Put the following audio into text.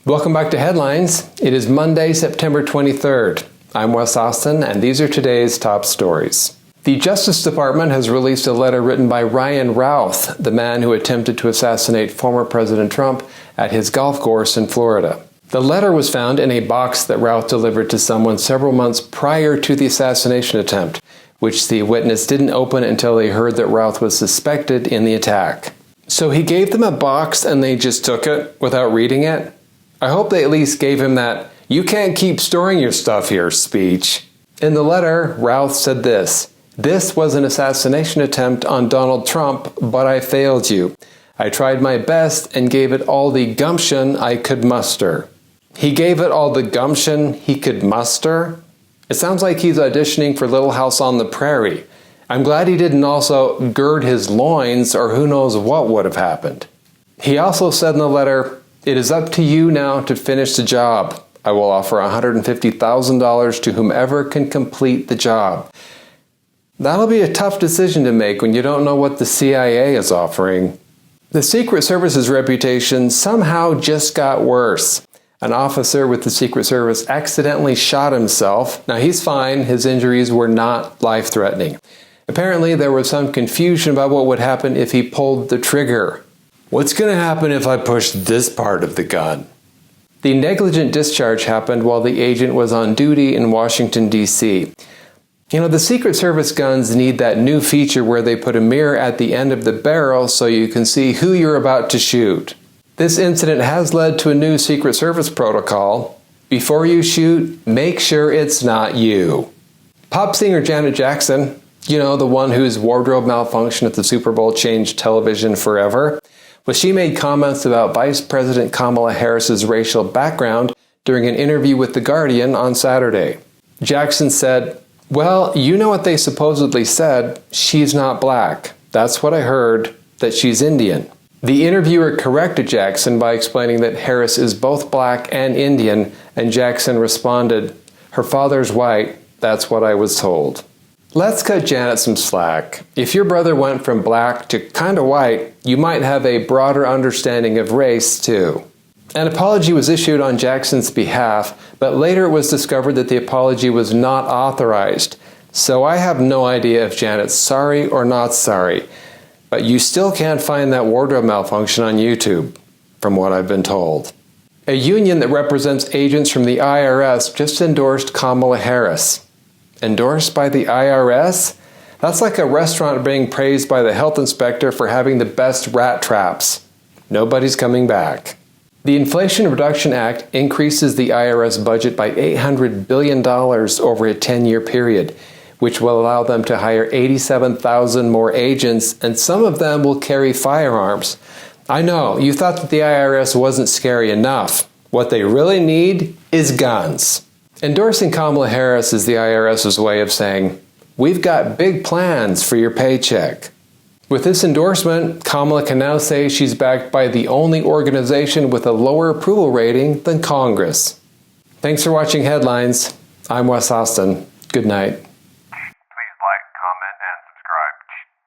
Welcome back to Headlines. It is Monday, September 23rd. I'm Wes Austin, and these are today's top stories. The Justice Department has released a letter written by Ryan Routh, the man who attempted to assassinate former President Trump at his golf course in Florida. The letter was found in a box that Routh delivered to someone several months prior to the assassination attempt, which the witness didn't open until they heard that Routh was suspected in the attack. So he gave them a box and they just took it without reading it? I hope they at least gave him that "you can't keep storing your stuff here" speech. In the letter, Routh said this: "This was an assassination attempt on Donald Trump, but I failed you. I tried my best and gave it all the gumption I could muster." He gave it all the gumption he could muster? It sounds like he's auditioning for Little House on the Prairie. I'm glad he didn't also gird his loins, or who knows what would have happened. He also said in the letter, "It is up to you now to finish the job. I will offer $150,000 to whomever can complete the job." That'll be a tough decision to make when you don't know what the CIA is offering. The Secret Service's reputation somehow just got worse. An officer with the Secret Service accidentally shot himself. Now he's fine, his injuries were not life-threatening. Apparently there was some confusion about what would happen if he pulled the trigger. What's going to happen if I push this part of the gun? The negligent discharge happened while the agent was on duty in Washington, D.C. You know, the Secret Service guns need that new feature where they put a mirror at the end of the barrel so you can see who you're about to shoot. This incident has led to a new Secret Service protocol. Before you shoot, make sure it's not you. Pop singer Janet Jackson, you know, the one whose wardrobe malfunction at the Super Bowl changed television forever, well, she made comments about Vice President Kamala Harris's racial background during an interview with The Guardian on Saturday. Jackson said, "Well, you know what they supposedly said. She's not black. That's what I heard, that she's Indian." The interviewer corrected Jackson by explaining that Harris is both black and Indian, and Jackson responded, "Her father's white. That's what I was told." Let's cut Janet some slack. If your brother went from black to kinda white, you might have a broader understanding of race, too. An apology was issued on Jackson's behalf, but later it was discovered that the apology was not authorized. So I have no idea if Janet's sorry or not sorry. But you still can't find that wardrobe malfunction on YouTube, from what I've been told. A union that represents agents from the IRS just endorsed Kamala Harris. Endorsed by the IRS? That's like a restaurant being praised by the health inspector for having the best rat traps. Nobody's coming back. The Inflation Reduction Act increases the IRS budget by $800 billion over a 10-year period, which will allow them to hire 87,000 more agents, and some of them will carry firearms. I know, you thought that the IRS wasn't scary enough. What they really need is guns. Endorsing Kamala Harris is the IRS's way of saying, "We've got big plans for your paycheck." With this endorsement, Kamala can now say she's backed by the only organization with a lower approval rating than Congress. Thanks for watching Headlines. I'm Wes Austin. Good night.